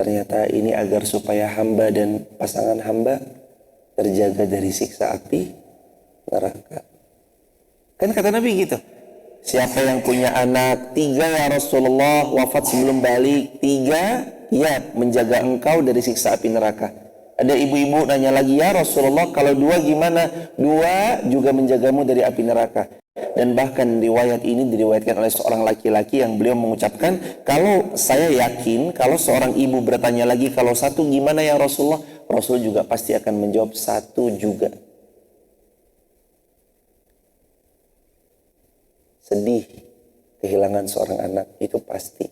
Ternyata ini agar supaya hamba dan pasangan hamba terjaga dari siksa api neraka. Kan kata Nabi gitu, siapa yang punya anak 3 ya Rasulullah, wafat sebelum balik, 3 ya menjaga engkau dari siksa api neraka. Ada ibu-ibu nanya lagi, ya Rasulullah kalau 2 gimana? 2 juga menjagamu dari api neraka. Dan bahkan riwayat ini diriwayatkan oleh seorang laki-laki yang beliau mengucapkan, kalau saya yakin kalau seorang ibu bertanya lagi kalau 1 gimana ya Rasulullah, Rasul juga pasti akan menjawab 1 juga. Sedih kehilangan seorang anak, itu pasti.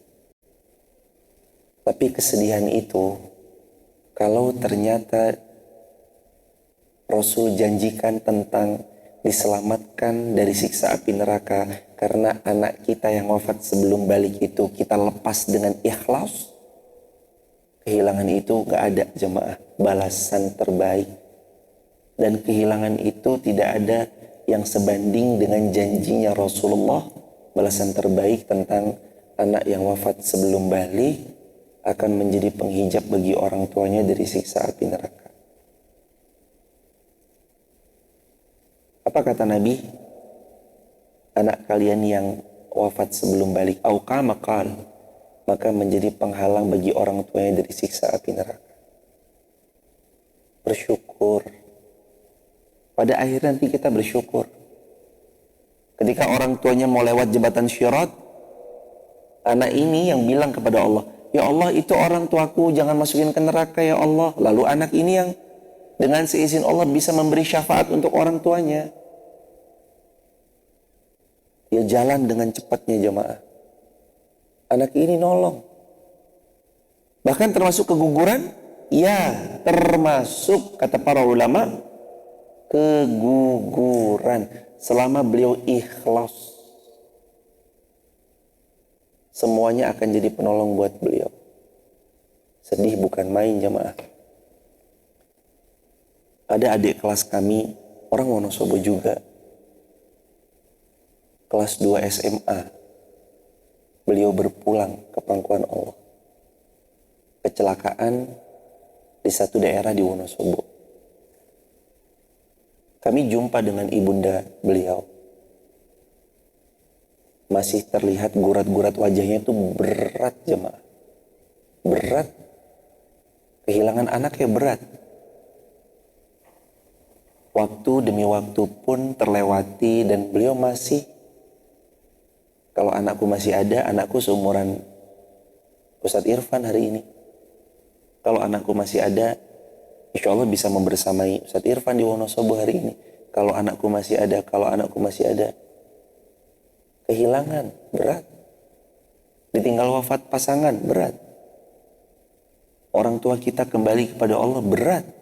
Tapi kesedihan itu, kalau ternyata Rasul janjikan tentang diselamatkan dari siksa api neraka karena anak kita yang wafat sebelum balik itu kita lepas dengan ikhlas, kehilangan itu gak ada jemaah balasan terbaik. Dan kehilangan itu tidak ada yang sebanding dengan janjinya Rasulullah. Balasan terbaik tentang anak yang wafat sebelum balik akan menjadi penghijab bagi orang tuanya dari siksa api neraka. Apa kata Nabi? Anak kalian yang wafat sebelum balik, auqa maqal, maka menjadi penghalang bagi orang tuanya dari siksa api neraka. Bersyukur. Pada akhirnya nanti kita bersyukur. Ketika orang tuanya mau lewat jembatan Syirat, anak ini yang bilang kepada Allah, ya Allah itu orang tuaku, jangan masukin ke neraka ya Allah. Lalu anak ini yang dengan seizin Allah bisa memberi syafaat untuk orang tuanya. Dia jalan dengan cepatnya jemaah. Anak ini nolong. Bahkan termasuk keguguran? Ya, termasuk kata para ulama keguguran. Selama beliau ikhlas, semuanya akan jadi penolong buat beliau. Sedih bukan main jemaah. Ada adik kelas kami, orang Wonosobo juga, kelas 2 SMA. Beliau berpulang ke pangkuan Allah. Kecelakaan di satu daerah di Wonosobo. Kami jumpa dengan ibunda beliau. Masih terlihat gurat-gurat wajahnya itu berat jemaah. Berat. Kehilangan anaknya berat. Waktu demi waktu pun terlewati dan beliau masih, kalau anakku masih ada, anakku seumuran Ustadz Irfan hari ini. Kalau anakku masih ada, insya Allah bisa membersamai Ustadz Irfan di Wonosobo hari ini. Kalau anakku masih ada, kehilangan berat. Ditinggal wafat pasangan berat. Orang tua kita kembali kepada Allah berat.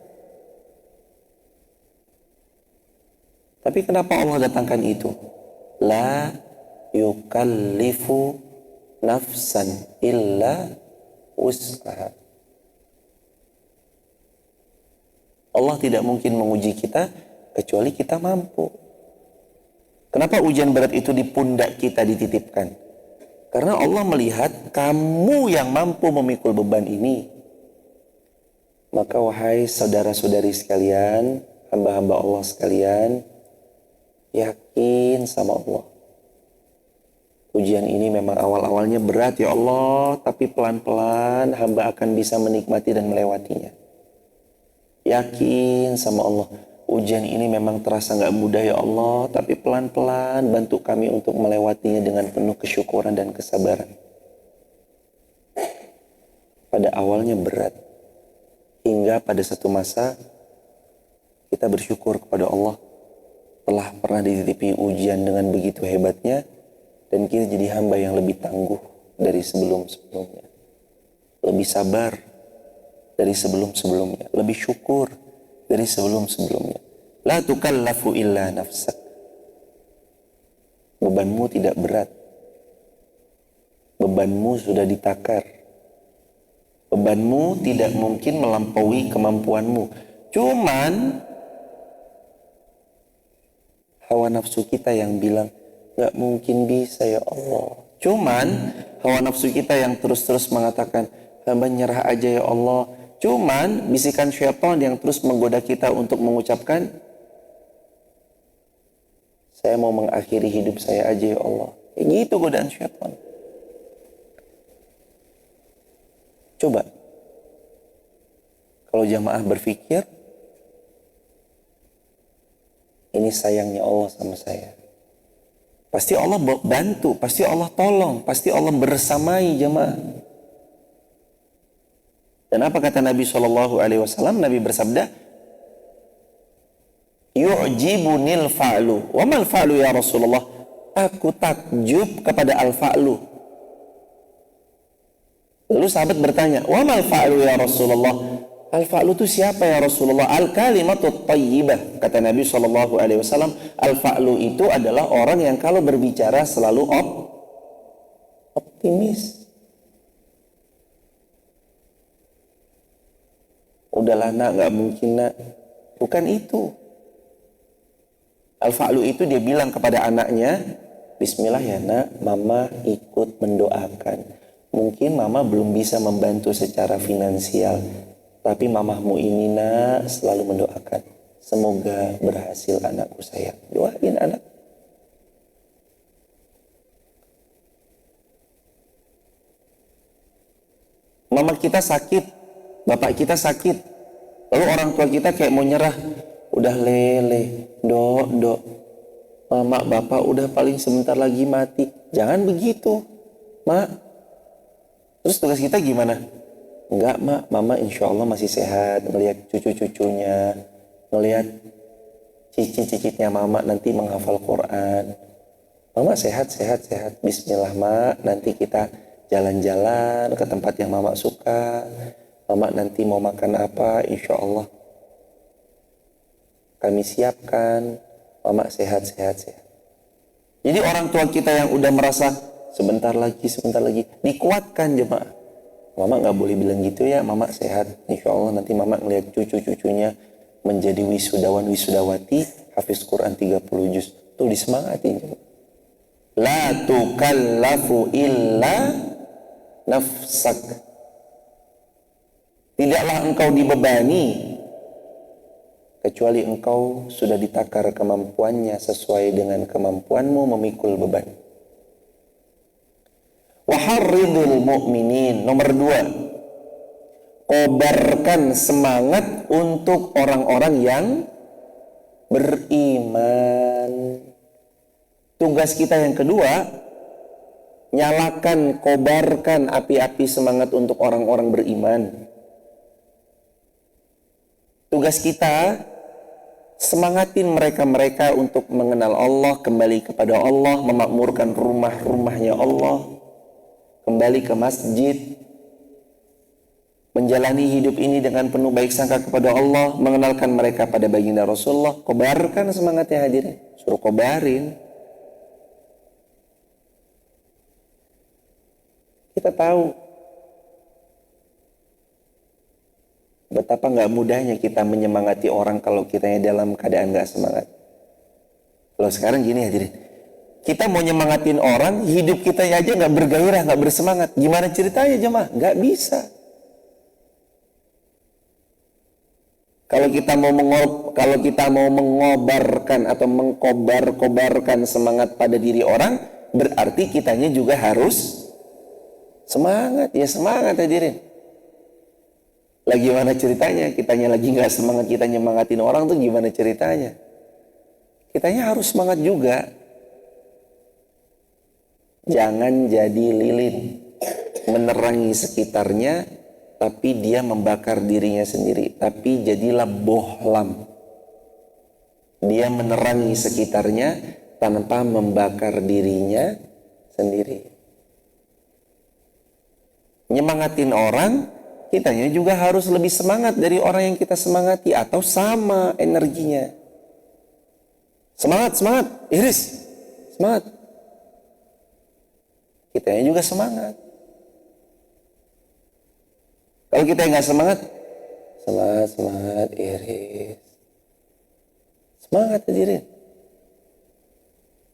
Tapi kenapa Allah datangkan itu? La yukallifu nafsan illa wus'aha. Allah tidak mungkin menguji kita kecuali kita mampu. Kenapa ujian berat itu di pundak kita dititipkan? Karena Allah melihat kamu yang mampu memikul beban ini. Maka wahai saudara-saudari sekalian, hamba-hamba Allah sekalian, yakin sama Allah. Ujian ini memang awal-awalnya berat ya Allah, tapi pelan-pelan hamba akan bisa menikmati dan melewatinya. Yakin sama Allah, ujian ini memang terasa gak mudah ya Allah, tapi pelan-pelan bantu kami untuk melewatinya dengan penuh kesyukuran dan kesabaran. Pada awalnya berat, hingga pada satu masa kita bersyukur kepada Allah telah pernah dititipi ujian dengan begitu hebatnya, dan kita jadi hamba yang lebih tangguh dari sebelum-sebelumnya, lebih sabar dari sebelum-sebelumnya, lebih syukur dari sebelum-sebelumnya. La tukallafu illa nafsak. Bebanmu tidak berat. Bebanmu sudah ditakar. Bebanmu tidak mungkin melampaui kemampuanmu. Cuman hawa nafsu kita yang bilang, gak mungkin bisa ya Allah. Cuman hawa nafsu kita yang terus-terus mengatakan, hamba nyerah aja ya Allah. Cuman bisikan syaitan yang terus menggoda kita untuk mengucapkan, saya mau mengakhiri hidup saya aja ya Allah. Kayak gitu godaan syaitan. Coba kalau jamaah berpikir, ini sayangnya Allah sama saya. Pasti Allah bantu, pasti Allah tolong, pasti Allah bersamai jamaah. Dan apa kata Nabi SAW? Nabi bersabda, yu'jibunil fa'lu. Wa mal fa'lu ya Rasulullah? Aku takjub kepada al-fa'lu. Lalu sahabat bertanya, wa mal fa'lu ya Rasulullah? Al-fa'lu itu siapa ya Rasulullah? Al-kalimatut tayyibah. Kata Nabi SAW, al-fa'lu itu adalah orang yang kalau berbicara selalu optimis. Udahlah nak, gak mungkin nak. Bukan itu. Al-fa'lu itu dia bilang kepada anaknya, bismillah ya nak, mama ikut mendoakan. Mungkin mama belum bisa membantu secara finansial, tapi mamahmu ini nak selalu mendoakan. Semoga berhasil anakku sayang. Doain anak. Mama kita sakit, bapak kita sakit, lalu orang tua kita kayak mau nyerah. Udah lele, dok, mama bapak udah paling sebentar lagi mati. Jangan begitu, mak. Terus tugas kita gimana? Enggak mak, mama insya Allah masih sehat. Ngelihat cucu-cucunya, ngelihat cicit-cicitnya mama nanti menghafal Quran. Mama sehat. Bismillah mak, nanti kita jalan-jalan ke tempat yang mama suka. Mama nanti mau makan apa, insya Allah kami siapkan. Mama sehat. Jadi orang tua kita yang udah merasa sebentar lagi, dikuatkan jemaah. Mama gak boleh bilang gitu ya, mama sehat. Insya Allah nanti mama ngeliat cucu-cucunya menjadi wisudawan, wisudawati, hafiz Quran 30 juz. Tuh disemangatin jemaah. La tukallafu illa nafsak. Tidaklah engkau dibebani kecuali engkau sudah ditakar kemampuannya sesuai dengan kemampuanmu memikul beban. Waharridul mu'minin. Nomor 2, kobarkan semangat untuk orang-orang yang beriman. Tugas kita yang kedua, nyalakan, kobarkan api-api semangat untuk orang-orang beriman. Tugas kita, semangatin mereka-mereka untuk mengenal Allah, kembali kepada Allah, memakmurkan rumah-rumahnya Allah, kembali ke masjid, menjalani hidup ini dengan penuh baik sangka kepada Allah, mengenalkan mereka pada baginda Rasulullah. Kobarkan semangatnya hadirin, suruh kobarin. Kita tahu betapa gak mudahnya kita menyemangati orang kalau kitanya dalam keadaan gak semangat. Kalau sekarang gini hadirin, kita mau nyemangatin orang, hidup kita aja gak bergairah, gak bersemangat. Gimana ceritanya jemaah? Gak bisa. Kalau kita mau mengobarkan atau mengkobar-kobarkan semangat pada diri orang, berarti kitanya juga harus semangat. Ya semangat hadirin. Lah gimana ceritanya? Kitanya lagi gak semangat, kita nyemangatin orang tuh gimana ceritanya? Kitanya harus semangat juga. Jangan jadi lilin, menerangi sekitarnya, tapi dia membakar dirinya sendiri. Tapi jadilah bohlam. Dia menerangi sekitarnya tanpa membakar dirinya sendiri. Nyemangatin orang, kitanya juga harus lebih semangat dari orang yang kita semangati atau sama energinya. Semangat, Iris, semangat. Kitanya juga semangat. Kalau kita nggak semangat, Iris, semangat hadirin.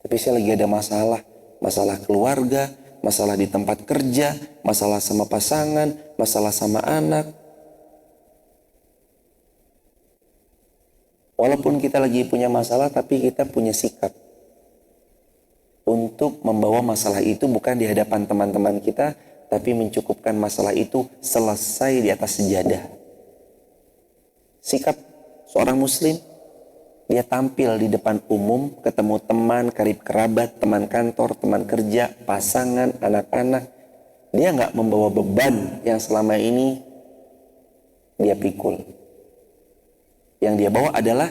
Tapi saya lagi ada masalah keluarga, masalah di tempat kerja, masalah sama pasangan, masalah sama anak. Walaupun kita lagi punya masalah, tapi kita punya sikap untuk membawa masalah itu bukan di hadapan teman-teman kita, tapi mencukupkan masalah itu selesai di atas sejadah. Sikap seorang muslim, dia tampil di depan umum, ketemu teman, karib kerabat, teman kantor, teman kerja, pasangan, anak-anak. Dia nggak membawa beban yang selama ini dia pikul. Yang dia bawa adalah,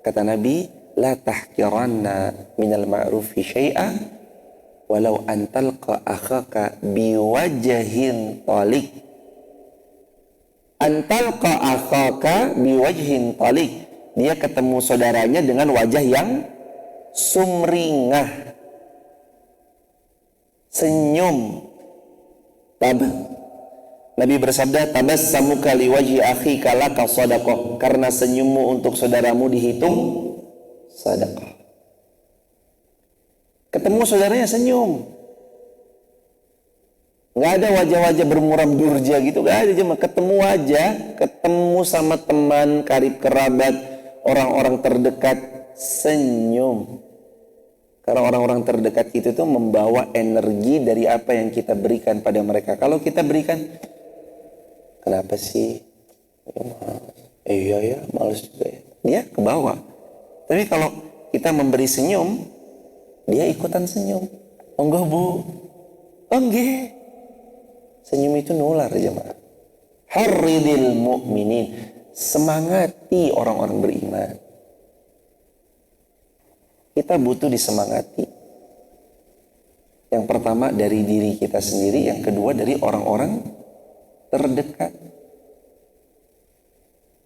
kata Nabi, la tahkiranna minal ma'rufi syai'a walau antalqa akhaka biwajhin talik. Antalqa akhaka biwajhin talik. Dia ketemu saudaranya dengan wajah yang sumringah, senyum. Nabi bersabda, tabassamuka liwajhi akhika laka shadaqah. Karena senyummu untuk saudaramu dihitung sedekah. Ketemu saudaranya senyum. Nggak ada wajah-wajah bermuram durja gitu, nggak ada. Cuma ketemu aja, ketemu sama teman, karib kerabat, orang-orang terdekat, senyum. Karena orang-orang terdekat itu tuh membawa energi dari apa yang kita berikan pada mereka. Kalau kita berikan, kenapa sih? Iya ya, malas juga ya. Dia ke bawah. Tapi kalau kita memberi senyum, dia ikutan senyum. Enggak bu, enggak. Senyum itu nular jemaah. Harridil mu'minin. Semangati orang-orang beriman. Kita butuh disemangati. Yang pertama dari diri kita sendiri, yang kedua dari orang-orang terdekat.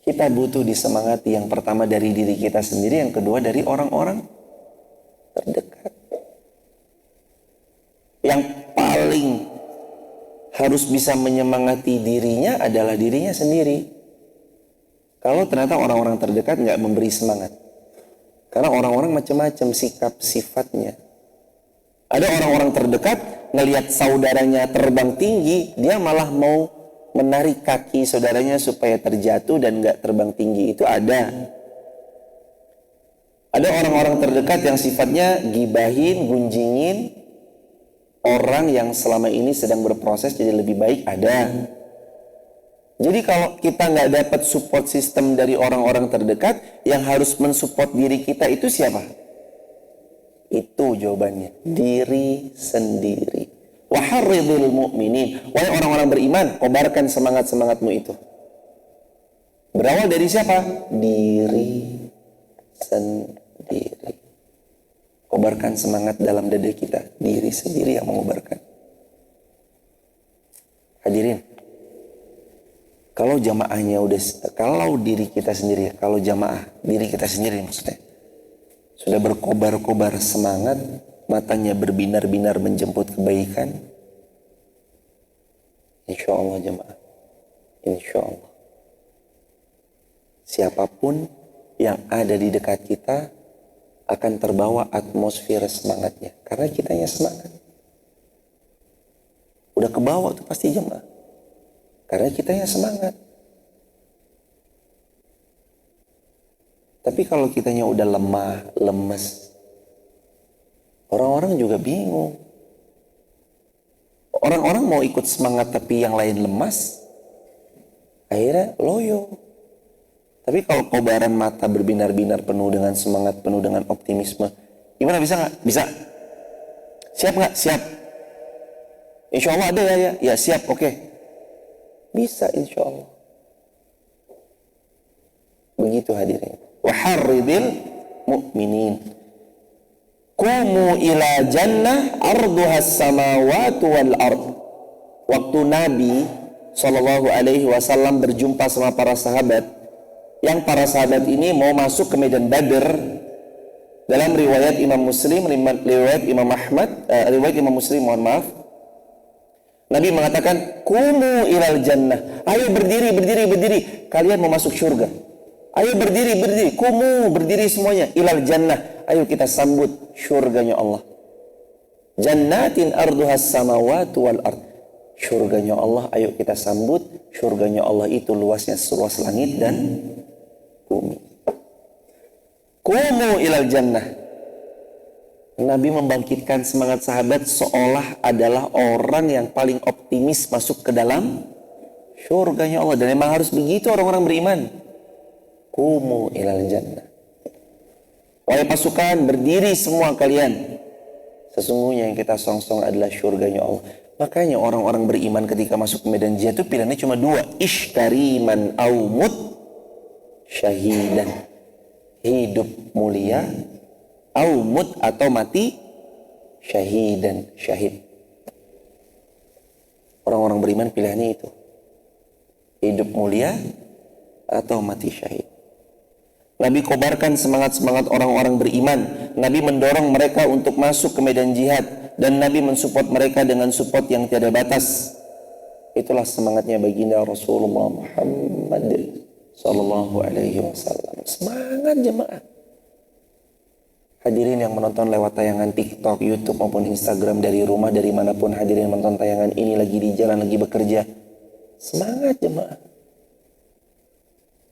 Kita butuh disemangati, yang pertama dari diri kita sendiri, yang kedua dari orang-orang terdekat. Yang paling harus bisa menyemangati dirinya adalah dirinya sendiri. Kalau ternyata orang-orang terdekat nggak memberi semangat. Karena orang-orang macam-macam sikap sifatnya. Ada orang-orang terdekat ngelihat saudaranya terbang tinggi, dia malah mau menarik kaki saudaranya supaya terjatuh dan nggak terbang tinggi. Itu ada. Ada orang-orang terdekat yang sifatnya gibahin, gunjingin orang yang selama ini sedang berproses jadi lebih baik. Ada. Jadi kalau kita nggak dapat support system dari orang-orang terdekat, yang harus mensupport diri kita itu siapa? Itu jawabannya, diri sendiri. Waharridil mu'minin. Wahai orang-orang beriman, kobarkan semangat-semangatmu itu. Berawal dari siapa? Diri sendiri. Kobarkan semangat dalam dada kita. Diri sendiri yang mengobarkan. Hadirin, kalau jamaahnya kalau diri kita sendiri, kalau jamaah diri kita sendiri maksudnya sudah berkobar-kobar semangat, matanya berbinar-binar menjemput kebaikan, insya Allah jamaah, insya Allah siapapun yang ada di dekat kita akan terbawa atmosfer semangatnya, karena kitanya semangat. Udah ke bawah tuh pasti jemaah, karena kitanya semangat. Tapi kalau kitanya udah lemah, lemes, orang-orang juga bingung. Orang-orang mau ikut semangat tapi yang lain lemas, akhirnya loyo. Tapi kalau kobaran mata berbinar-binar penuh dengan semangat, penuh dengan optimisme, gimana, bisa nggak? Bisa. Siap nggak? Siap. Insya Allah ada ya? Ya siap, oke. Bisa insya Allah. Begitu hadirin. Waharridil mu'minin. Qumu ila jannah arduhas samawatu wal ard. Waktu Nabi SAW berjumpa sama para sahabat, yang para sahabat ini mau masuk ke medan Badr. Dalam riwayat Imam Muslim, riwayat Imam Ahmad, riwayat Imam Muslim, mohon maaf, Nabi mengatakan, "Qumu ilal jannah." Ayo berdiri, berdiri, berdiri. Kalian mau masuk surga. Ayo berdiri, berdiri. Qumu, berdiri semuanya. Ilal jannah. Ayo kita sambut surganya Allah. Jannatin arduhas samawati wal ard. Surganya Allah, ayo kita sambut. Surganya Allah itu luasnya seluas langit dan bumi. Qumu ilal jannah. Nabi membangkitkan semangat sahabat seolah adalah orang yang paling optimis masuk ke dalam surganya Allah. Dan memang harus begitu orang-orang beriman. Qumu ilal jannah. Wahai pasukan, berdiri semua kalian. Sesungguhnya yang kita songsong adalah surganya Allah. Makanya orang-orang beriman ketika masuk ke medan jihad itu pilihannya cuma dua. Ishtariman au mut syahidan. Hidup mulia au mut atau mati syahidan, syahid. Orang-orang beriman pilihannya itu. Hidup mulia atau mati syahid. Nabi kobarkan semangat-semangat orang-orang beriman. Nabi mendorong mereka untuk masuk ke medan jihad. Dan Nabi mensupport mereka dengan support yang tiada batas. Itulah semangatnya baginda Rasulullah Muhammad sallallahu alaihi wasallam. Semangat jemaah. Hadirin yang menonton lewat tayangan TikTok, YouTube maupun Instagram, dari rumah, dari manapun hadirin menonton tayangan ini, lagi di jalan, lagi bekerja. Semangat jemaah.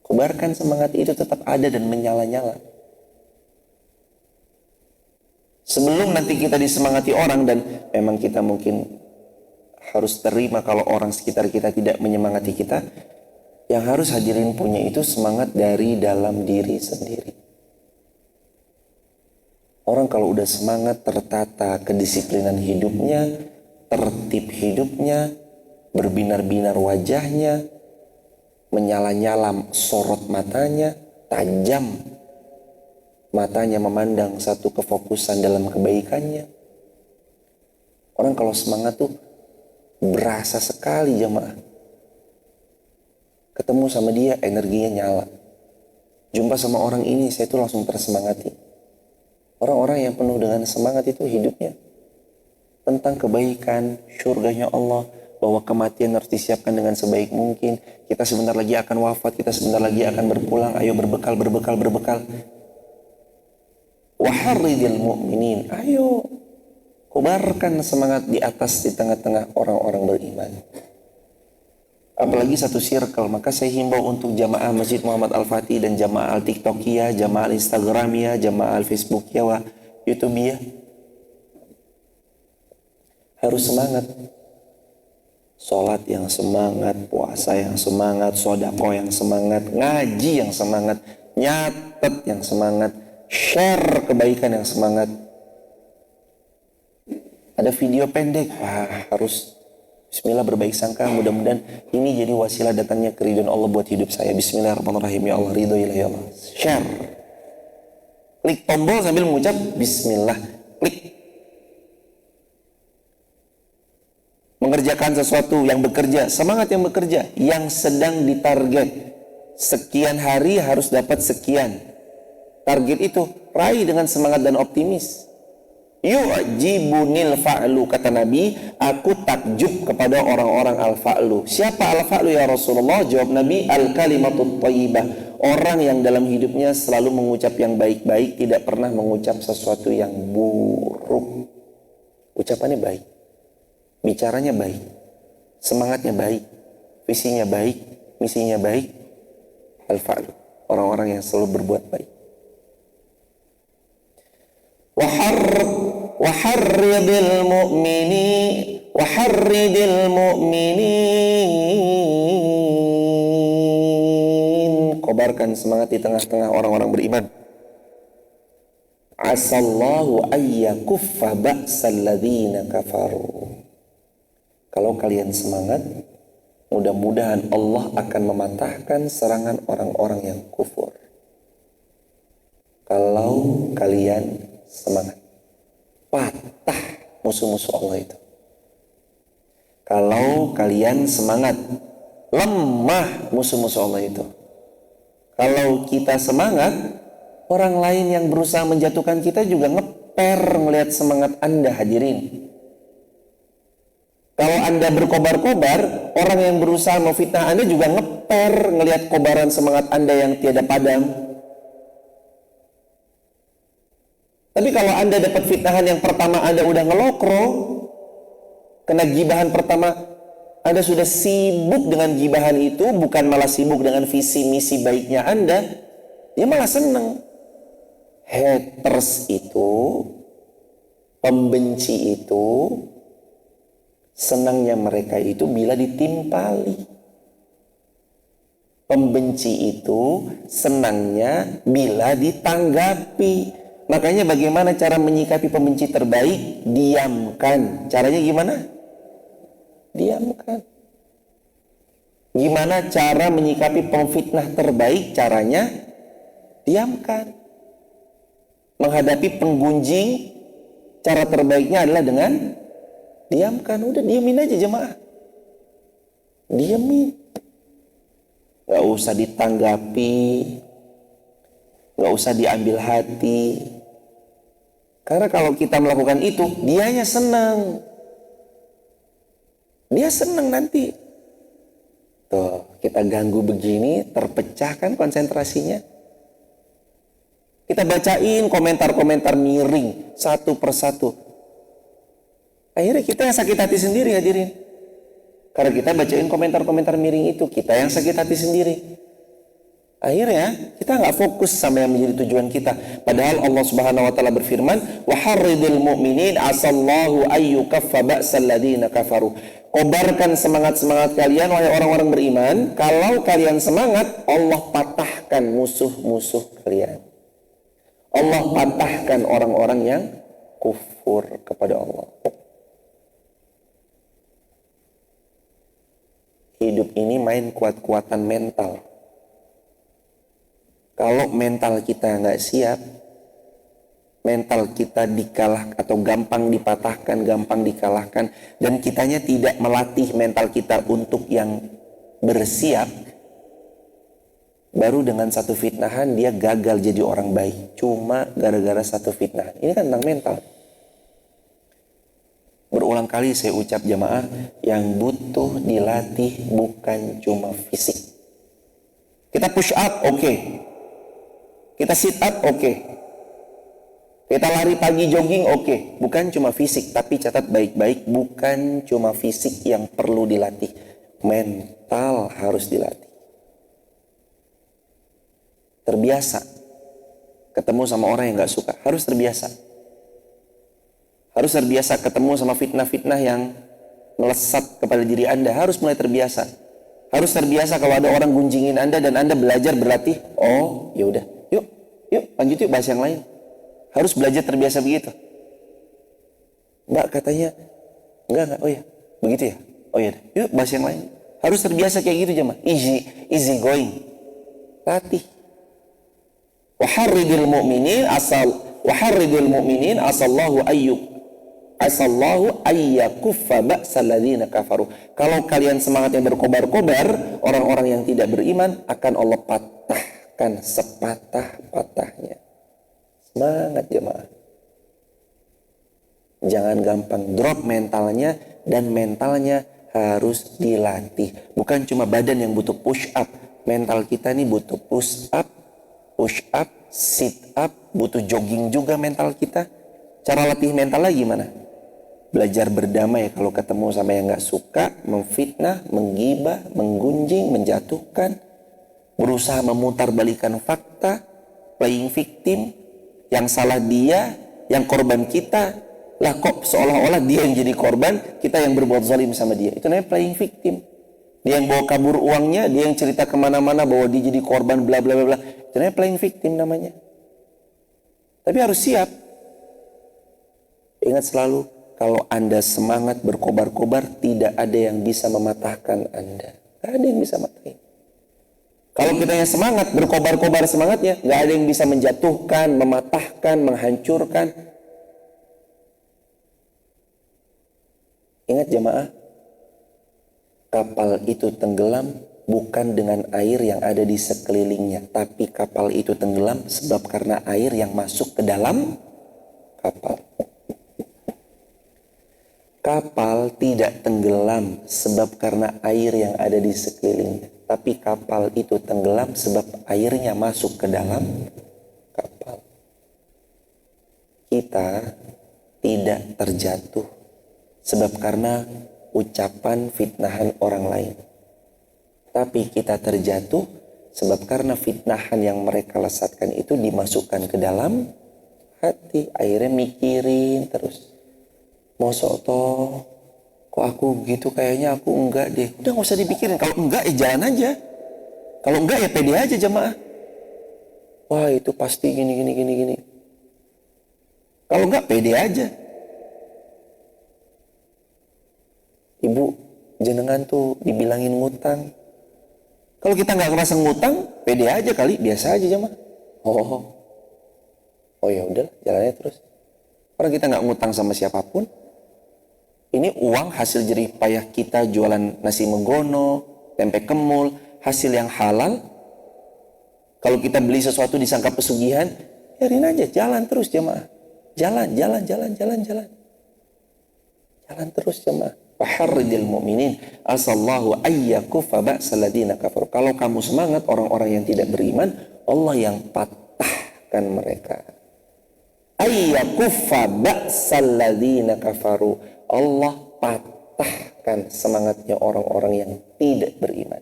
Kobarkan semangat itu tetap ada dan menyala-nyala. Sebelum nanti kita disemangati orang, dan memang kita mungkin harus terima kalau orang sekitar kita tidak menyemangati kita, yang harus hadirin punya itu semangat dari dalam diri sendiri. Orang kalau udah semangat, tertata kedisiplinan hidupnya, tertib hidupnya, berbinar-binar wajahnya, menyala-nyala sorot matanya, tajam matanya memandang satu kefokusan dalam kebaikannya. Orang kalau semangat tuh berasa sekali jemaah. Ketemu sama dia energinya nyala. Jumpa sama orang ini saya tuh langsung tersemangati. Orang-orang yang penuh dengan semangat itu hidupnya tentang kebaikan, surganya Allah, bahwa kematian harus disiapkan dengan sebaik mungkin. Kita sebentar lagi akan wafat, kita sebentar lagi akan berpulang. Ayo berbekal. Waharridil mu'minin. Ayo kobarkan semangat di atas, di tengah-tengah orang-orang beriman. Apalagi satu circle. Maka saya himbau untuk jamaah Masjid Muhammad Al-Fatih dan jamaah Al-TikTokiyah, jamaah Al-Instagramiyah, jamaah Al-Facebookiyah, wa YouTubeiyah, harus semangat. Sholat yang semangat, puasa yang semangat, sodako yang semangat, ngaji yang semangat, nyatet yang semangat, share kebaikan yang semangat. Ada video pendek, harus bismillah berbaik sangka, mudah-mudahan ini jadi wasilah datangnya keridhaan Allah buat hidup saya. Bismillahirrahmanirrahim, ya Allah, ridho ilahi Allah. Share. Klik tombol sambil mengucap bismillah. Klik. Mengerjakan sesuatu yang bekerja, semangat yang bekerja, yang sedang ditarget. Sekian hari harus dapat sekian. Target itu raih dengan semangat dan optimis. Yu'jibunil fa'lu, kata Nabi, aku takjub kepada orang-orang al-fa'lu. Siapa al-fa'lu ya Rasulullah? Jawab Nabi, al-kalimatut thayyibah, orang yang dalam hidupnya selalu mengucap yang baik-baik, tidak pernah mengucap sesuatu yang buruk. Ucapannya baik, bicaranya baik, semangatnya baik, visinya baik, misinya baik. Al-fa'lu, orang-orang yang selalu berbuat baik. Waharridil mu'minin. Kobarkan semangat di tengah-tengah orang-orang beriman. Asallahu ayyakuffa ba'sal ladzina kafaru. Kalau kalian semangat, mudah-mudahan Allah akan mematahkan serangan orang-orang yang kufur. Kalau kalian semangat, patah musuh-musuh Allah itu. Kalau kalian semangat, lemah musuh-musuh Allah itu. Kalau kita semangat, orang lain yang berusaha menjatuhkan kita juga ngeper melihat semangat Anda, hadirin. Kalau Anda berkobar-kobar, orang yang berusaha memfitnah Anda juga ngeper ngelihat kobaran semangat Anda yang tiada padam. Tapi kalau Anda dapat fitnahan yang pertama, Anda udah ngelokro, kena gibahan pertama, Anda sudah sibuk dengan gibahan itu, bukan malah sibuk dengan visi misi baiknya Anda, dia malah seneng. Haters itu, pembenci itu, senangnya mereka itu bila ditimpali. Pembenci itu senangnya bila ditanggapi. Makanya bagaimana cara menyikapi pembenci terbaik? Diamkan. Caranya gimana? Diamkan. Gimana cara menyikapi pemfitnah terbaik? Caranya diamkan. Menghadapi penggunjing, cara terbaiknya adalah dengan diamkan. Udah, diamin aja jemaah. Diamin. Gak usah ditanggapi, gak usah diambil hati. Karena kalau kita melakukan itu, dianya senang. Dia senang nanti. Tuh, kita ganggu begini, terpecah kan konsentrasinya. Kita bacain komentar-komentar miring satu persatu. Akhirnya kita yang sakit hati sendiri, hadirin. Karena kita bacain komentar-komentar miring itu, kita yang sakit hati sendiri. Akhirnya kita nggak fokus sama yang menjadi tujuan kita. Padahal Allah Subhanahu Wa Taala berfirman, "Waharridil mu'minin asallahu ayyukaffa ba'sal ladina kafaru." Kobarkan semangat-semangat kalian wahai orang-orang beriman. Kalau kalian semangat, Allah patahkan musuh-musuh kalian. Allah patahkan orang-orang yang kufur kepada Allah. Hidup ini main kuat-kuatan mental. Kalau mental kita nggak siap, mental kita dikalah atau gampang dipatahkan, gampang dikalahkan, dan kitanya tidak melatih mental kita untuk yang bersiap, baru dengan satu fitnahan dia gagal jadi orang baik. Cuma gara-gara satu fitnahan. Ini kan tentang mental. Berulang kali saya ucap jamaah, yang butuh dilatih bukan cuma fisik. Kita push up, oke. Kita sit up, oke. Kita lari pagi jogging, oke. Bukan cuma fisik, tapi catat baik-baik, bukan cuma fisik yang perlu dilatih. Mental harus dilatih. Terbiasa. Ketemu sama orang yang gak suka, harus terbiasa. Harus terbiasa ketemu sama fitnah-fitnah yang melesat kepada diri Anda. Harus mulai terbiasa. Harus terbiasa kalau ada orang gunjingin Anda dan Anda belajar berlatih. Oh, ya udah. Yuk, lanjut yuk bahas yang lain. Harus belajar terbiasa begitu. Mbak katanya, enggak. Oh ya, begitu ya. Oh ya, yuk bahas yang lain. Harus terbiasa kayak gitu jemaah. Easy going. Latih. Waharridil mu'minin asallahu ayyakuffa ba'sal ladzina kafaru. Kalau kalian semangatnya berkobar-kobar, orang-orang yang tidak beriman akan Allah patahkan sepatah-patahnya. Semangat jemaah. Jangan gampang drop mentalnya, dan mentalnya harus dilatih. Bukan cuma badan yang butuh push up, mental kita nih butuh push up, sit up, butuh jogging juga mental kita. Cara latih mentalnya gimana? Belajar berdamai kalau ketemu sama yang gak suka, memfitnah, menggibah, menggunjing, menjatuhkan. Berusaha memutarbalikkan fakta, playing victim. Yang salah dia, yang korban kita. Lah kok seolah-olah dia yang jadi korban, kita yang berbuat zalim sama dia. Itu namanya playing victim. Dia yang bawa kabur uangnya, dia yang cerita kemana-mana bahwa dia jadi korban, bla bla bla. Itu namanya playing victim namanya. Tapi harus siap. Ingat selalu, kalau Anda semangat berkobar-kobar, tidak ada yang bisa mematahkan Anda. Gak ada yang bisa matahin. Kalau kita yang semangat, berkobar-kobar semangatnya, gak ada yang bisa menjatuhkan, mematahkan, menghancurkan. Ingat jemaah, kapal itu tenggelam bukan dengan air yang ada di sekelilingnya, tapi kapal itu tenggelam sebab karena air yang masuk ke dalam kapal. Kapal tidak tenggelam sebab karena air yang ada di sekelilingnya, tapi kapal itu tenggelam sebab airnya masuk ke dalam kapal. kita tidak terjatuh sebab karena ucapan fitnahan orang lain. Tapi kita terjatuh sebab karena fitnahan yang mereka lesatkan itu dimasukkan ke dalam hati. Akhirnya mikirin terus. Mosok toh, kok aku gitu, kayaknya aku enggak deh. Udah gak usah dipikirin. Kalau enggak ya jalan aja. Kalau enggak ya pede aja jamaah. Wah itu pasti gini. Kalau enggak pede aja. Ibu, jenengan tuh dibilangin ngutang. Kalau kita nggak ngerasa ngutang, pede aja kali, biasa aja jamaah. Oh ya udah, jalannya terus. Orang kita nggak ngutang sama siapapun. Ini uang hasil jerih payah kita jualan nasi megono, tempe kemul, hasil yang halal. Kalau kita beli sesuatu disangka pesugihan, biarin aja, jalan terus jamaah. Jalan. Jalan terus jamaah. Faharridil mu'minin asallahu ayyakuffa ba'sal ladina kafaru. Kalau kamu semangat, orang-orang yang tidak beriman, Allah yang patahkan mereka. Ayyakuffa ba'sal ladina kafaru. Allah patahkan semangatnya orang-orang yang tidak beriman.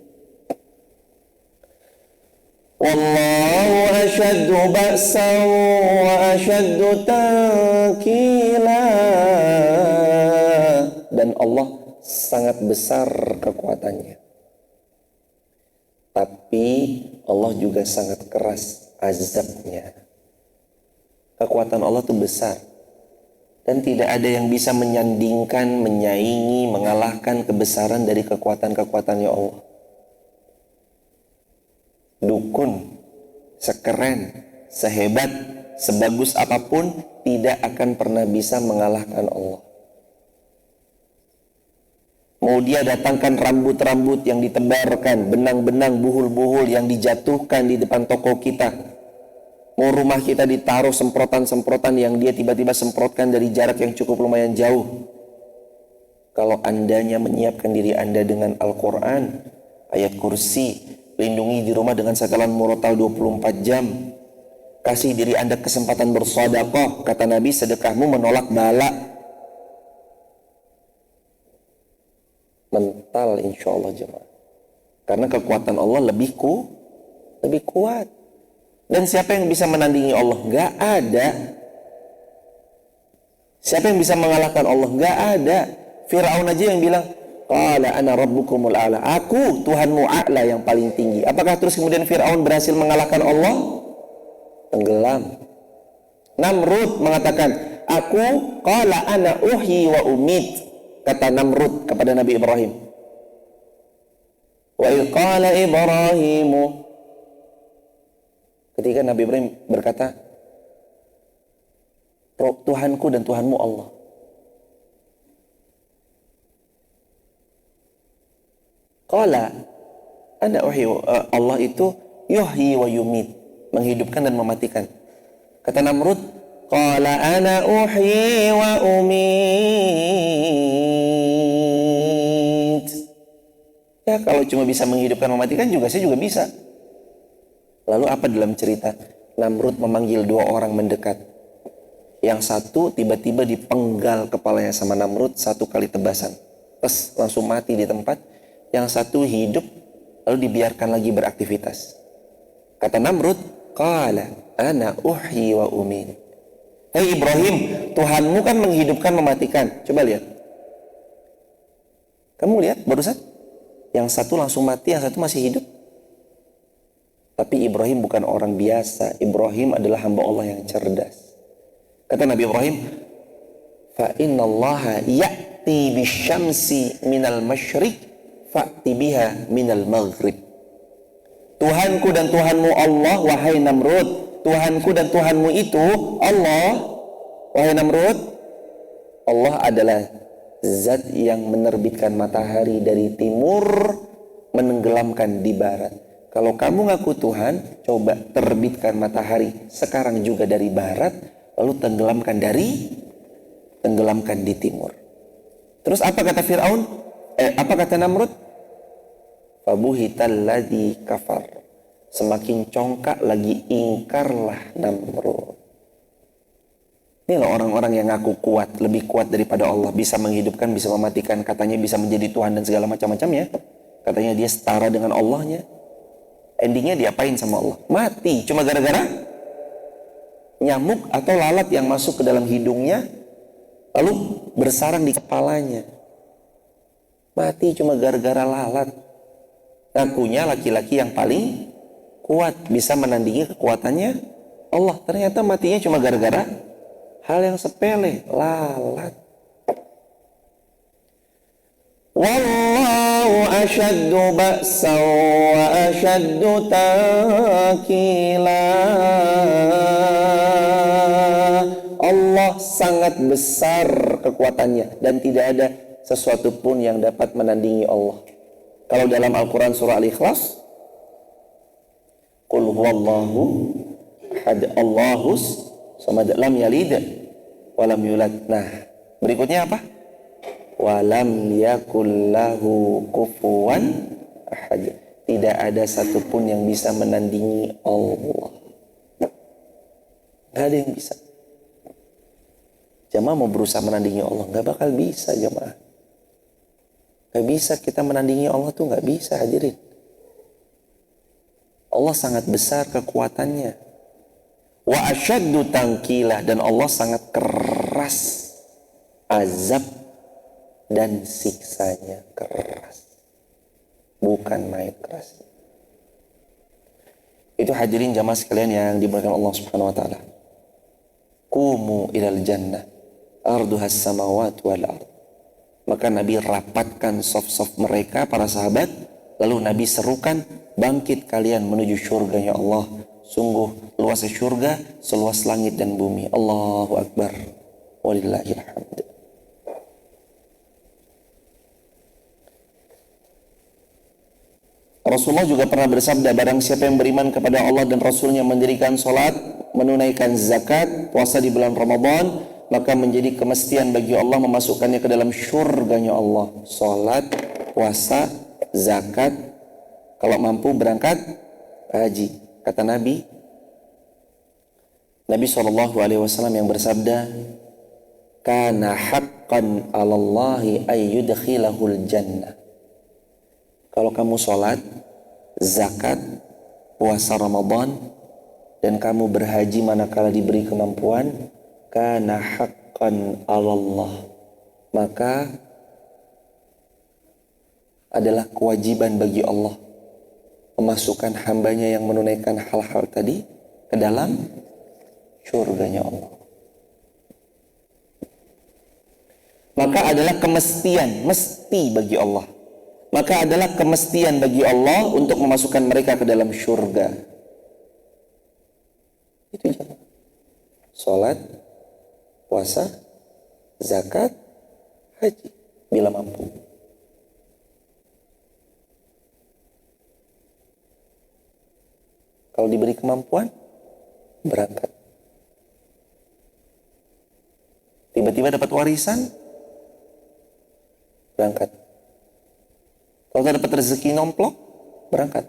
Wallahu ashaddu ba'san wa ashaddu tankila. Dan Allah sangat besar kekuatannya. Tapi Allah juga sangat keras azabnya. Kekuatan Allah itu besar. Dan tidak ada yang bisa menyandingkan, menyaingi, mengalahkan kebesaran dari kekuatan-kekuatannya Allah. Dukun, sekeren, sehebat, sebagus apapun tidak akan pernah bisa mengalahkan Allah. Mau dia datangkan rambut-rambut yang ditebarkan, benang-benang, buhul-buhul yang dijatuhkan di depan toko kita. Mau rumah kita ditaruh semprotan-semprotan yang dia tiba-tiba semprotkan dari jarak yang cukup lumayan jauh. Kalau andanya menyiapkan diri anda dengan Al-Quran, ayat kursi, lindungi di rumah dengan setelan murotal 24 jam. Kasih diri anda kesempatan bersedekah. Kata Nabi, sedekahmu menolak bala. Mental insya Allah jemaah. Karena kekuatan Allah lebih kuat. Dan siapa yang bisa menandingi Allah? Gak ada. Siapa yang bisa mengalahkan Allah? Gak ada. Fir'aun aja yang bilang, qala ana rabbukumul a'la. Aku Tuhanmu a'la yang paling tinggi. Apakah terus kemudian Fir'aun berhasil mengalahkan Allah? Tenggelam. Namrud mengatakan, aku qala ana uhyi wa umit. Kata Namrud kepada Nabi Ibrahim. Wa qala Ibrahimu. Ketika Nabi Ibrahim berkata, Tuhanku dan Tuhanmu Allah. Qala ana uhyi, Allah itu yuhyi wa yumit, menghidupkan dan mematikan. Kata Namrud, qala ana uhyi wa umit. Ya kalau cuma bisa menghidupkan mematikan juga saya juga bisa. Lalu apa dalam cerita? Namrud memanggil dua orang mendekat. Yang satu tiba-tiba dipenggal kepalanya sama Namrud 1 kali tebasan. Terus langsung mati di tempat. Yang satu hidup lalu dibiarkan lagi beraktivitas. Kata Namrud, qala ana uhyi wa umit. Hei Ibrahim, Tuhanmu kan menghidupkan mematikan. Coba lihat. Kamu lihat barusan? Yang satu langsung mati, yang satu masih hidup. Tapi Ibrahim bukan orang biasa. Ibrahim adalah hamba Allah yang cerdas. Kata Nabi Ibrahim, fa innallaha ya'ti bisyamsi minal masyriq fa'ti biha minal maghrib. Tuhanku dan Tuhanmu Allah, wahai Namrud. Tuhanku dan Tuhanmu itu Allah, wahai Namrud. Allah adalah zat yang menerbitkan matahari dari timur, menenggelamkan di barat. Kalau kamu ngaku Tuhan, coba terbitkan matahari sekarang juga dari barat, lalu tenggelamkan di timur. Terus apa kata Fir'aun? Apa kata Namrud? Fabuhital ladzi kafar. Semakin congkak lagi ingkarlah Namrud. Ini loh orang-orang yang ngaku kuat, lebih kuat daripada Allah, bisa menghidupkan, bisa mematikan, katanya bisa menjadi Tuhan dan segala macam-macamnya. Katanya dia setara dengan Allahnya. Endingnya diapain sama Allah? Mati, cuma gara-gara nyamuk atau lalat yang masuk ke dalam hidungnya, lalu bersarang di kepalanya. Mati cuma gara-gara lalat. Ngakunya laki-laki yang paling kuat, bisa menandingi kekuatannya Allah. Ternyata matinya cuma gara-gara hal yang sepele, lalat. Wallahu asyaddu ba'sa wa asyaddu takila. Allah sangat besar kekuatannya dan tidak ada sesuatu pun yang dapat menandingi Allah. Kalau dalam Al-Quran surah Al-Ikhlas, Qul huwallahu ahad Allahus samad lam yalid walam yulad. Nah, berikutnya apa? Walam yakul lahu kufuwan ahad. Tidak ada satupun yang bisa menandingi Allah. Gak ada yang bisa. Jamaah mau berusaha menandingi Allah, gak bakal bisa jamaah. Gak bisa kita menandingi Allah tuh, gak bisa hadirin. Allah sangat besar kekuatannya. Wa asyaddu tangkilah, dan Allah sangat keras azab dan siksanya, keras, bukan main keras. Itu hadirin jamaah sekalian yang dimuliakan Allah Subhanahu wa taala. Qumu ilal jannah arduhas samawati wal ard. Maka Nabi rapatkan saf-saf mereka, para sahabat, lalu Nabi serukan, bangkit kalian menuju syurganya Allah. Sungguh luasnya syurga seluas langit dan bumi. Allahu Akbar. Walillahil hamd. Rasulullah juga pernah bersabda, barang siapa yang beriman kepada Allah dan Rasulnya, mendirikan sholat, menunaikan zakat, puasa di bulan Ramadan, maka menjadi kemestian bagi Allah memasukkannya ke dalam syurganya Allah. Sholat, puasa, zakat, kalau mampu berangkat haji. Kata Nabi SAW yang bersabda, kana haqqan 'alallahi ayyudkhilahul jannah. Kalau kamu sholat, zakat, puasa Ramadan, dan kamu berhaji manakala diberi kemampuan, kana haqqan 'alallah, maka adalah kewajiban bagi Allah memasukkan hambanya yang menunaikan hal-hal tadi ke dalam syurganya Allah. Maka adalah kemestian, mesti bagi Allah. Maka adalah kemestian bagi Allah untuk memasukkan mereka ke dalam syurga. Itu jamaah. Salat, puasa, zakat, haji bila mampu. Kalau diberi kemampuan, berangkat. Tiba-tiba dapat warisan, berangkat. Kalau tak dapat rezeki nomplok, berangkat.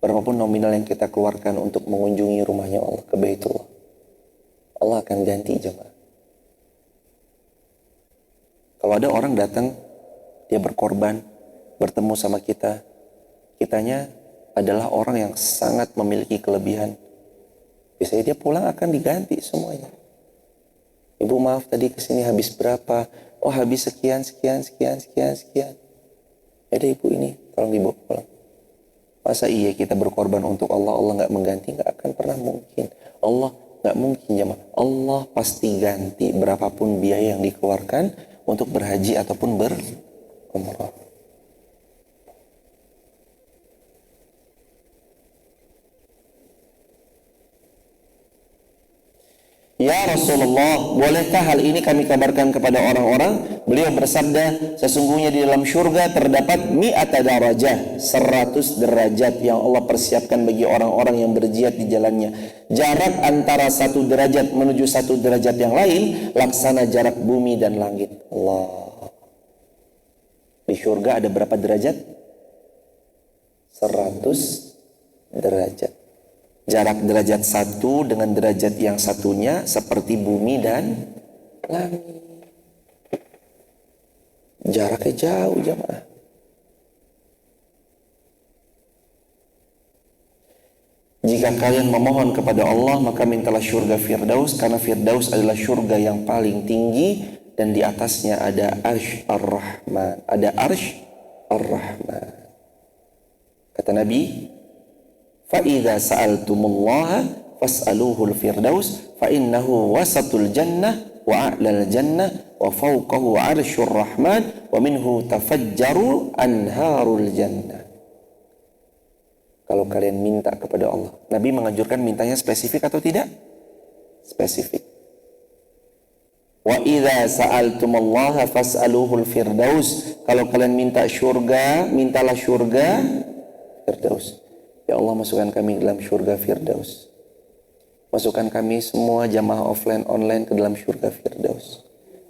Berapapun nominal yang kita keluarkan untuk mengunjungi rumahnya Allah, ke Baitullah, Allah akan ganti jemaah. Kalau ada orang datang, dia berkorban, bertemu sama kita, kitanya adalah orang yang sangat memiliki kelebihan. Biasanya dia pulang akan diganti semuanya. Ibu maaf tadi kesini habis berapa? Oh habis sekian. Ya udah ibu ini tolong dibawa pulang. Masa iya kita berkorban untuk Allah, Allah nggak mengganti? Nggak akan pernah mungkin. Allah nggak mungkin jemaah. Allah pasti ganti berapapun biaya yang dikeluarkan untuk berhaji ataupun berumrah. Ya Rasulullah, bolehkah hal ini kami kabarkan kepada orang-orang? Beliau bersabda, sesungguhnya di dalam syurga terdapat mi'ata darajah, 100 derajat yang Allah persiapkan bagi orang-orang yang berjihad di jalannya. Jarak antara satu derajat menuju satu derajat yang lain, laksana jarak bumi dan langit. Allah. Di syurga ada berapa derajat? 100 derajat. Jarak derajat satu dengan derajat yang satunya seperti bumi dan langit. Jaraknya jauh jamaah. Jika kalian memohon kepada Allah, maka mintalah surga Firdaus, karena Firdaus adalah surga yang paling tinggi dan di atasnya ada Arsy Ar-Rahman. Ada Arsy Ar-Rahman. Kata Nabi, فَإِذَا سَأَلْتُمُ اللَّهَ فَاسْأَلُوهُ الْفِرْدَوْسِ فَإِنَّهُ وَسَطُ الْجَنَّةِ وَأَعْلَى الْجَنَّةِ وَفَوْقَهُ عَرْشُ الرَّحْمَنِ وَمِنْهُ تَفَجَّرُ أَنْهَارُ الْجَنَّةِ. Kalau kalian minta kepada Allah, Nabi menganjurkan mintanya spesifik atau tidak? Spesifik. وَإِذَا سَأَلْتُمُ اللَّهَ فَاسْأَلُوهُ الْفِرْدَوْسِ. Kalau kalian minta surga, mintalah surga Firdaus. Ya Allah, masukkan kami dalam surga Firdaus. Masukkan kami semua jamaah offline online ke dalam surga Firdaus.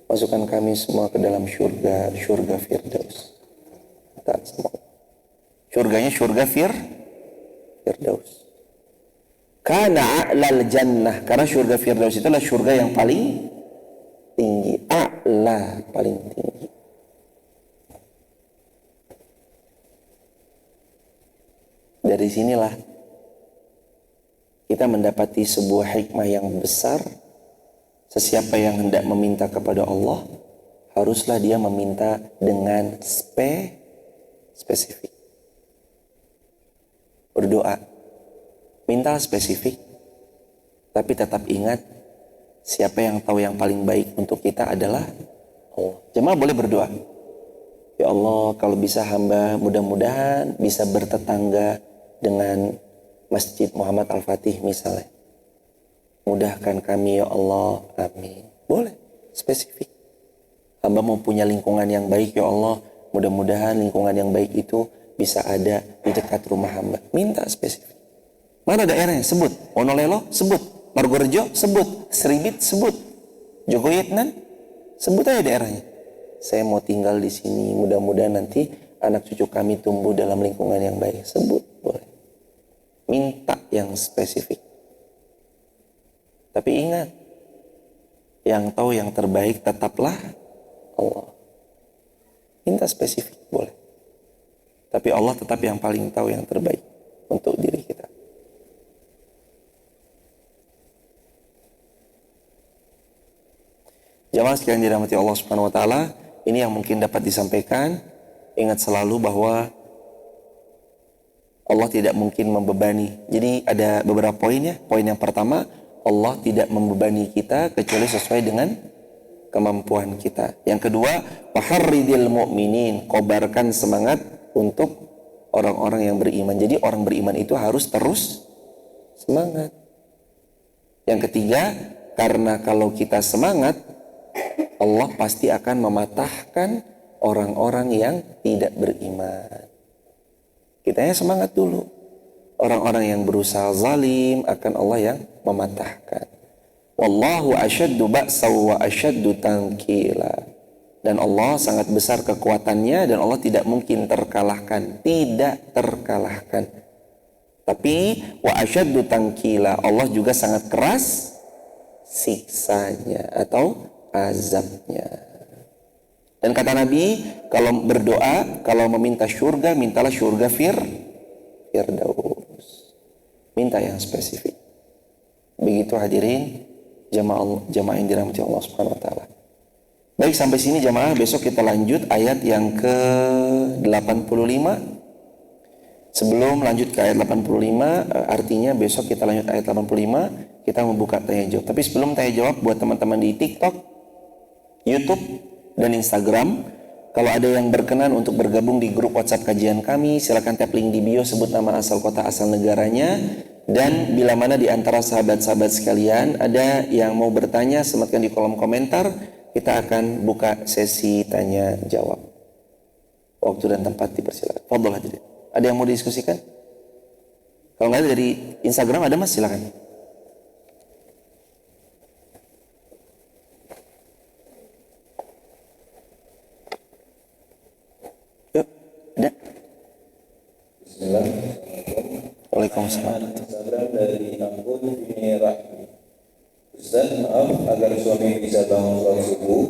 Masukkan kami semua ke dalam surga Firdaus. Tak semua. Surganya surga Firdaus. Kana a'lal jannah, karena surga Firdaus itulah surga yang paling tinggi. A'la, paling tinggi. Dari sinilah kita mendapati sebuah hikmah yang besar. Sesiapa yang hendak meminta kepada Allah, haruslah dia meminta dengan spesifik. Berdoa, minta spesifik, tapi tetap ingat siapa yang tahu yang paling baik untuk kita adalah Allah. Jemaah boleh berdoa, ya Allah, kalau bisa hamba mudah-mudahan bisa bertetangga dengan Masjid Muhammad Al-Fatih misalnya. Mudahkan kami ya Allah, amin. Boleh, spesifik. Hamba mau punya lingkungan yang baik ya Allah, mudah-mudahan lingkungan yang baik itu bisa ada di dekat rumah hamba. Minta spesifik. Mana daerahnya? Sebut. Wonolelo? Sebut. Margorejo? Sebut. Seribit? Sebut. Jogoyetnan? Sebut aja daerahnya. Saya mau tinggal di sini, mudah-mudahan nanti anak cucu kami tumbuh dalam lingkungan yang baik. Sebut, boleh. Minta yang spesifik. Tapi ingat, yang tahu yang terbaik tetaplah Allah. Minta spesifik, boleh. Tapi Allah tetap yang paling tahu yang terbaik untuk diri kita. Jamaah sekalian dirahmati Allah Subhanahu wa taala, ini yang mungkin dapat disampaikan. Ingat selalu bahwa Allah tidak mungkin membebani. Jadi ada beberapa poin ya. Poin yang pertama, Allah tidak membebani kita kecuali sesuai dengan kemampuan kita. Yang kedua, waharridil mu'minin, kobarkan semangat untuk orang-orang yang beriman. Jadi orang beriman itu harus terus semangat. Yang ketiga, karena kalau kita semangat, Allah pasti akan mematahkan orang-orang yang tidak beriman. Kitanya semangat dulu. Orang-orang yang berusaha zalim akan Allah yang mematahkan. Wallahu asyaddu ba'saw wa asyaddu tankila. Dan Allah sangat besar kekuatannya dan Allah tidak mungkin terkalahkan. Tidak terkalahkan. Tapi wa asyaddu tankila, Allah juga sangat keras siksanya atau azabnya. Dan kata Nabi, kalau berdoa, kalau meminta surga, mintalah surga Firdaus. Minta yang spesifik. Begitu hadirin jamaah yang dirahmati Allah Subhanahu wa taala. Baik, sampai sini jamaah, besok kita lanjut ayat yang ke-85. Sebelum lanjut ke ayat 85, artinya besok kita lanjut ayat 85, kita membuka tanya jawab. Tapi sebelum tanya jawab, buat teman-teman di TikTok, YouTube, dan Instagram, kalau ada yang berkenan untuk bergabung di grup WhatsApp kajian kami, silakan tap link di bio, sebut nama, asal kota, asal negaranya. Dan bila mana di antara sahabat-sahabat sekalian ada yang mau bertanya, sematkan di kolom komentar. Kita akan buka sesi tanya jawab. Waktu dan tempat dipersilakan. Fadhol hadirin. Ada yang mau didiskusikan? Kalau nggak ada dari Instagram ada mas, silakan. Yuk, ada. Bismillahirrahmanirrahim. Waalaikumsalam. Instagram dari akun Vini Rahmi. Ustaz, maaf, agar suami bisa bangun sholat subuh,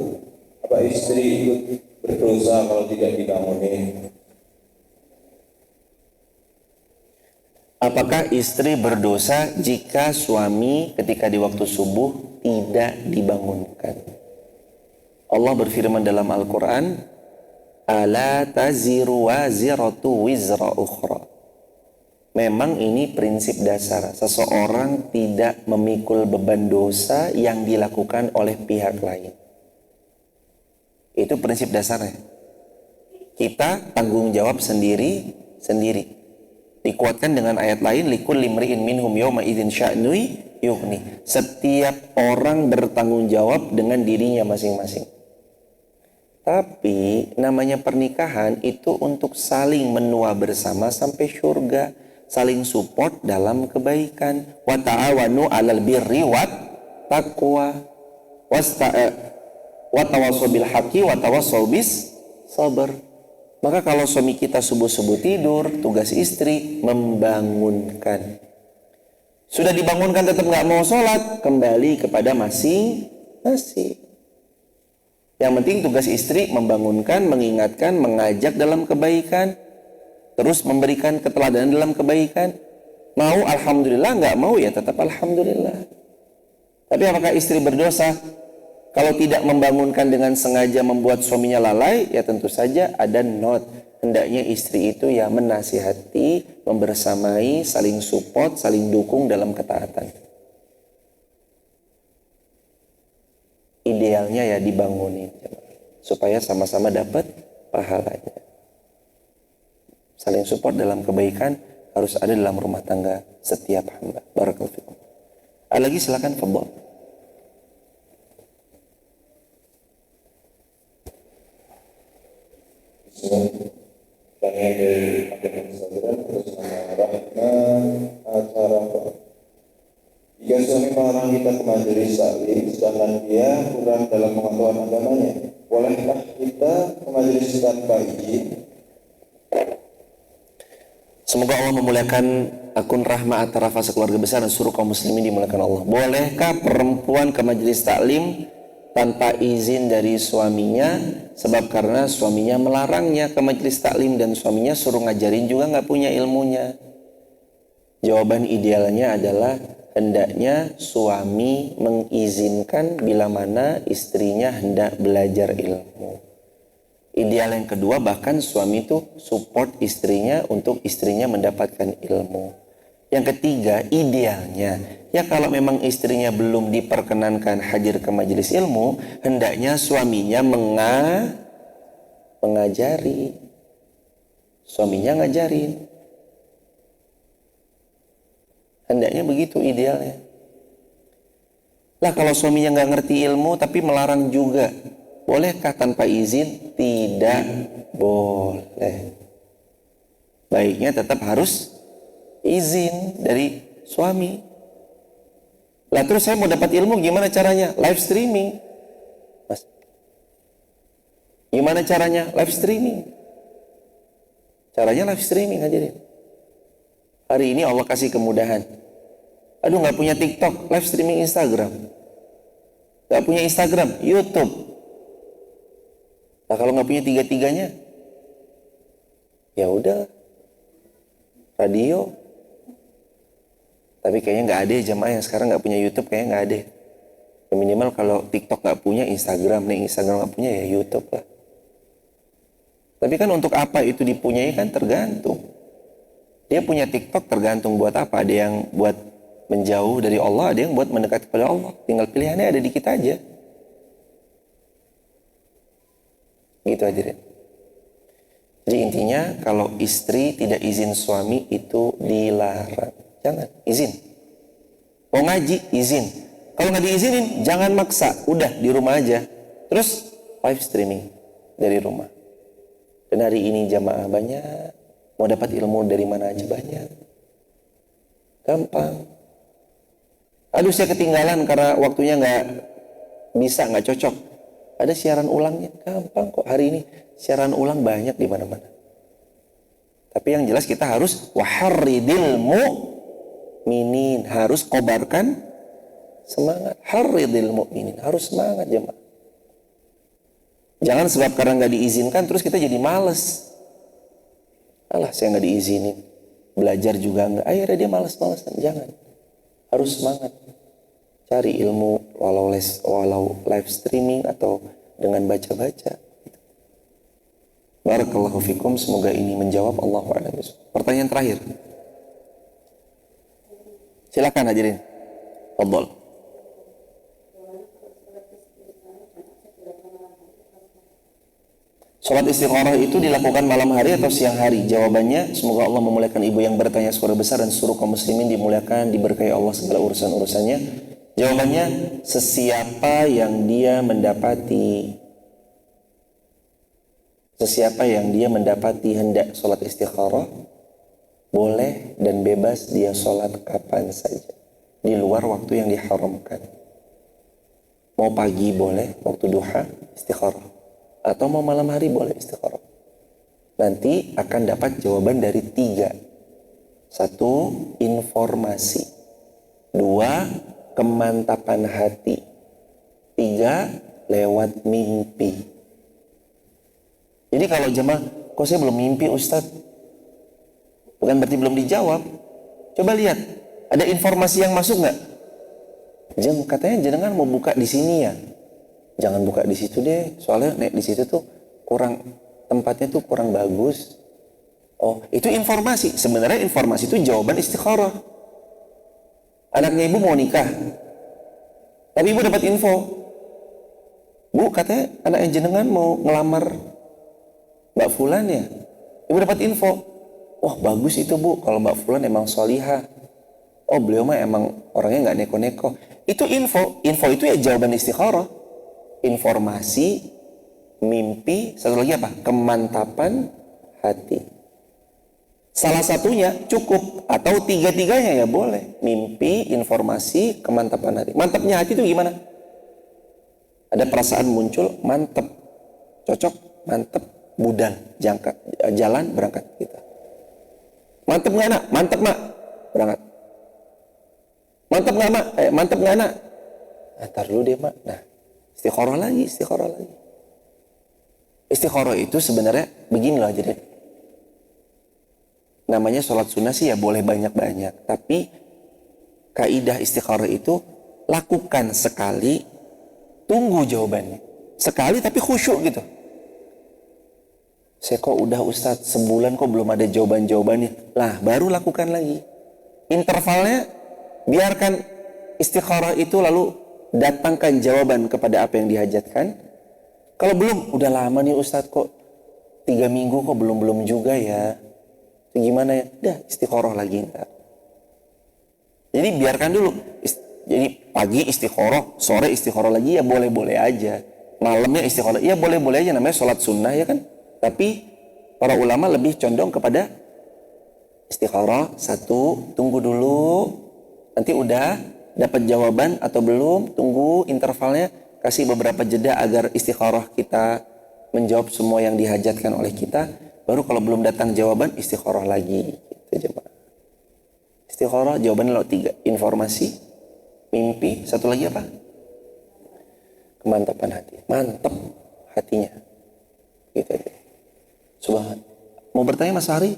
apa istri ikut berdosa kalau tidak dibangunin? Apakah istri berdosa jika suami ketika di waktu subuh tidak dibangunkan? Allah berfirman dalam Al-Quran, "Ala taziru waziratu wizra ukhra." Memang ini prinsip dasar, seseorang tidak memikul beban dosa yang dilakukan oleh pihak lain. Itu prinsip dasarnya. Kita tanggung jawab sendiri. Dikuatkan dengan ayat lain, likulli imri'in minhum yawma idzin sya'nui yughni. Setiap orang bertanggung jawab dengan dirinya masing-masing. Tapi namanya pernikahan itu untuk saling menua bersama sampai surga, saling support dalam kebaikan. Wa ta'awanu 'alal birri wat taqwa. Wa tawassaw bil haqqi wa tawassaw bis sabr. Maka kalau suami kita subuh-subuh tidur, tugas istri membangunkan. Sudah dibangunkan tetap nggak mau sholat, kembali kepada masing-masing. Yang penting tugas istri membangunkan, mengingatkan, mengajak dalam kebaikan, terus memberikan keteladanan dalam kebaikan. Mau alhamdulillah, nggak mau ya tetap alhamdulillah. Tapi apakah istri berdosa? Kalau tidak membangunkan dengan sengaja membuat suaminya lalai, ya tentu saja ada not. Hendaknya istri itu ya menasihati, membersamai, saling support, saling dukung dalam ketaatan. Idealnya ya dibangunin, supaya sama-sama dapat pahalanya. Saling support dalam kebaikan harus ada dalam rumah tangga setiap hamba. Barakallahu fikum. Ada lagi silakan, fadhol. Tanya dari akun Instagram terus nama Rahma acara jika suami melarang kita ke majelis taklim sedangkan dia kurang dalam pengetahuan agamanya, bolehkah kita ke majelis tanpa izin? Semoga Allah memuliakan akun Rahma At-Tarafa sekeluarga besar dan seluruh kaum muslimin dimuliakan Allah. Bolehkah perempuan ke majelis taklim tanpa izin dari suaminya, sebab karena suaminya melarangnya ke majelis taklim dan suaminya suruh ngajarin juga nggak punya ilmunya? Jawaban idealnya adalah hendaknya suami mengizinkan bila mana istrinya hendak belajar ilmu. Ideal yang kedua, bahkan suami itu support istrinya untuk istrinya mendapatkan ilmu. Yang ketiga, idealnya ya kalau memang istrinya belum diperkenankan hadir ke majelis ilmu, hendaknya suaminya mengajari. Suaminya ngajarin. Hendaknya begitu idealnya. Lah kalau suaminya nggak ngerti ilmu tapi melarang juga, bolehkah tanpa izin? Tidak boleh. Baiknya tetap harus izin dari suami. Lah terus saya mau dapat ilmu gimana caranya? Live streaming. Mas, gimana caranya? Live streaming. Caranya live streaming aja deh. Hari ini Allah kasih kemudahan. Aduh nggak punya TikTok, live streaming Instagram. Nggak punya Instagram, YouTube. Nah kalau nggak punya tiga-tiganya, ya udah radio. Tapi kayaknya nggak ada jamaah yang sekarang nggak punya YouTube, kayaknya nggak ada. Ya minimal kalau TikTok nggak punya, Instagram nggak punya ya YouTube lah. Tapi kan untuk apa itu dipunyai kan tergantung. Dia punya TikTok tergantung buat apa. Ada yang buat menjauh dari Allah, ada yang buat mendekat kepada Allah. Tinggal pilihannya ada di kita aja. Gitu aja deh. Jadi intinya kalau istri tidak izin suami itu dilarang. Jangan, izin. Mau ngaji, izin. Kalau nggak diizinin, jangan maksa. Udah, di rumah aja. Terus, live streaming dari rumah. Dan hari ini jamaah banyak. Mau dapat ilmu dari mana aja banyak. Gampang. Aduh, saya ketinggalan karena waktunya nggak bisa, nggak cocok. Ada siaran ulangnya. Gampang kok. Hari ini siaran ulang banyak di mana-mana. Tapi yang jelas kita harus waharridil mu'minin. Harus kobarkan semangat. Harridil mu'minin. Harus semangat jemaah. Jangan sebab karena nggak diizinkan terus kita jadi males. Alah, saya nggak diizinin. Belajar juga nggak. Akhirnya dia males-malesan. Jangan. Harus semangat. Cari ilmu walau live streaming atau dengan baca-baca. Barakallahu fikum. Semoga ini menjawab. Allahu a'lam. Pertanyaan terakhir. Silakan hadirin. Fadhol. Salat istikharah itu dilakukan malam hari atau siang hari? Jawabannya, semoga Allah memuliakan ibu yang bertanya suara besar dan seluruh kaum muslimin dimuliakan, diberkahi Allah segala urusan-urusannya. Jawabannya, sesiapa yang dia mendapati hendak sholat istikharah, boleh dan bebas dia sholat kapan saja di luar waktu yang diharamkan. Mau pagi boleh, waktu duha istikharah, atau mau malam hari boleh istikharah. Nanti akan dapat jawaban dari 3. 1, informasi. 2, kemantapan hati. 3, lewat mimpi. Jadi kalau jemaah, kok saya belum mimpi Ustadz? Bukan berarti belum dijawab. Coba lihat, ada informasi yang masuk nggak? Katanya jenengan mau buka di sini ya. Jangan buka di situ deh, soalnya di situ tuh tempatnya tuh kurang bagus. Oh, itu informasi. Sebenarnya informasi itu jawaban istikharah. Anaknya ibu mau nikah, tapi ibu dapat info, Bu, katanya anaknya jenengan mau ngelamar Mbak Fulan ya. Ibu dapat info, wah bagus itu Bu, kalau Mbak Fulan emang solihah. Oh, beliau mah emang orangnya nggak neko-neko. Itu info itu ya jawaban istikharah. Informasi, mimpi, satu lagi apa? Kemantapan hati. Salah satunya cukup, atau 3-tiganya ya boleh. Mimpi, informasi, kemantapan hati. Mantapnya hati itu gimana? Ada perasaan muncul, mantep, cocok, mantep, budal, jalan, berangkat kita. Mantep nggak nak? Mantep mak, berangkat. Mantep nggak mak? Mantep nggak nak? Ntar dulu deh mak. Nah, istikharah lagi. Istikharah itu sebenarnya beginilah jadi. Namanya sholat sunnah sih ya boleh banyak-banyak. Tapi kaidah istikharah itu lakukan sekali, tunggu jawabannya. Sekali tapi khusyuk gitu. Saya kok udah Ustadz sebulan kok belum ada jawaban-jawabannya. Lah baru lakukan lagi. Intervalnya biarkan istikharah itu lalu datangkan jawaban kepada apa yang dihajatkan. Kalau belum, udah lama nih Ustadz kok 3 minggu kok belum juga ya. Itu gimana ya? Dah istikharah lagi ntar. Jadi biarkan dulu. Jadi pagi istikharah, sore istikharah lagi ya boleh-boleh aja. Malamnya istikharah, ya boleh-boleh aja, namanya sholat sunnah ya kan. Tapi para ulama lebih condong kepada istikharah 1, tunggu dulu. Nanti udah dapat jawaban atau belum, tunggu intervalnya, kasih beberapa jeda agar istikharah kita menjawab semua yang dihajatkan oleh kita. Baru kalau belum datang jawaban, istikharah lagi. Gitu jemaah. Istikharah jawabannya lewat 3, informasi, mimpi, satu lagi apa? Kemantapan hati. Mantap hatinya. Gitu aja. Subhanallah. Mau bertanya Mas Hari?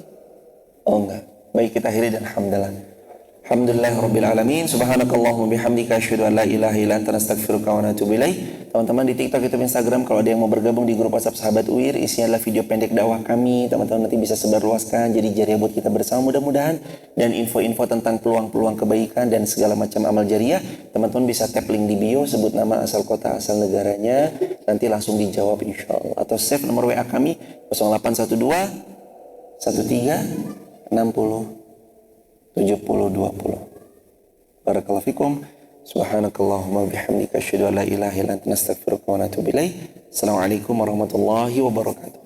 Oh enggak. Baik, kita akhiri dan alhamdulillah. Alhamdulillahirabbil alamin. Subhanakallahumma bihamdika asyhadu an la ilaha illa anta astaghfiruka wa atubu ilaik. Teman-teman di TikTok, YouTube, Instagram, kalau ada yang mau bergabung di grup WhatsApp Sahabat UIR, isinya adalah video pendek dakwah kami. Teman-teman nanti bisa sebarluaskan jadi jariah buat kita bersama mudah-mudahan, dan info-info tentang peluang-peluang kebaikan dan segala macam amal jariah. Teman-teman bisa tap link di bio, sebut nama, asal kota, asal negaranya, nanti langsung dijawab insyaallah. Atau save nomor WA kami 0812 13 60 7020. Barakallahu fikum. Subhanakallahumma bihamdika asyhadu an la ilaha illa anta astaghfiruka wa atubu ilaik. Assalamualaikum warahmatullahi wabarakatuh.